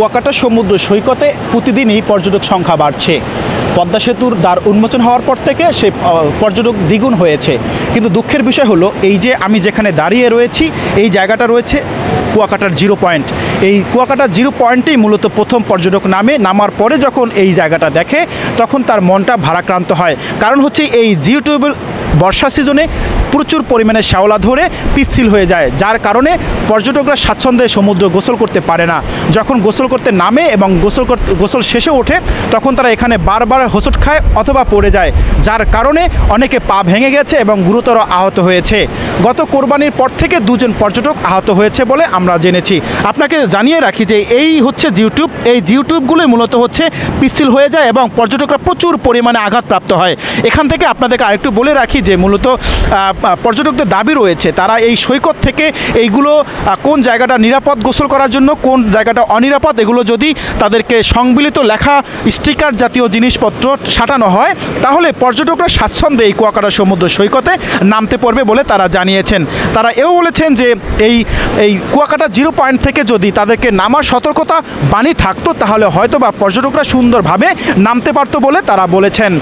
কুয়াকাটা সমুদ্র সৈকতে প্রতিদিনই পর্যটক সংখ্যা বাড়ছে। পদ্মা সেতুর দ্বার উন্মোচন হওয়ার পর থেকে সেই পর্যটক দ্বিগুণ হয়েছে। কিন্তু দুঃখের বিষয় হলো এই যে আমি যেখানে দাঁড়িয়ে রয়েছি এই জায়গাটা রয়েছে কুয়াকাটার জিরো পয়েন্ট। এই কুয়াকাটার জিরো পয়েন্টেই মূলত প্রথম পর্যটক নামার পরে যখন এই জায়গাটা দেখে তখন তার মনটা ভারাক্রান্ত হয়। কারণ হচ্ছে এই জিওটিউবের বর্ষা সিজনে প্রচুর পরিমাণে শ্যাওলা ধরে পিচ্ছিল হয়ে যায়, যার কারণে পর্যটকরা স্বাচ্ছন্দ্যে সমুদ্র গোসল করতে পারে না। যখন গোসল করতে নামে এবং গোসল শেষে ওঠে তখন তারা এখানে বারবার হোঁচট খায় অথবা পড়ে যায়, যার কারণে অনেকে পা ভেঙে গেছে এবং গুরুতর আহত হয়েছে। গত কোরবানির পর থেকে দুজন পর্যটক আহত হয়েছে বলে আমরা জেনেছি। আপনাকে জানিয়ে রাখি যে এই হচ্ছে জিওটিউব, এই জিওটিউবগুলোই মূলত হচ্ছে পিচ্ছিল হয়ে যায় এবং পর্যটকরা প্রচুর পরিমাণে আঘাতপ্রাপ্ত হয়। এখান থেকে আপনাদেরকে আরেকটু বলে রাখি যে মূলত পর্যটকদের দাবি রয়েছে তারা এই সৈকত থেকে এইগুলো কোন জায়গাটা নিরাপদ গোসল করার জন্য, কোন জায়গাটা অনিরাপদ, এগুলো যদি তাদেরকে সংবিলিত লেখা স্টিকার জাতীয় জিনিসপত্র সাঁটানো হয় তাহলে পর্যটকরা স্বাচ্ছন্দ্যে এই কুয়াকাটা সমুদ্র সৈকতে নামতে পারবে বলে তারা জানিয়েছেন। তারা এও বলেছেন যে এই কুয়াকাটা জিরো পয়েন্ট থেকে যদি তাদেরকে নামার সতর্কতা বাণী থাকতো তাহলে হয়তো বা পর্যটকরা সুন্দরভাবে নামতে পারতো বলে তারা বলেছেন।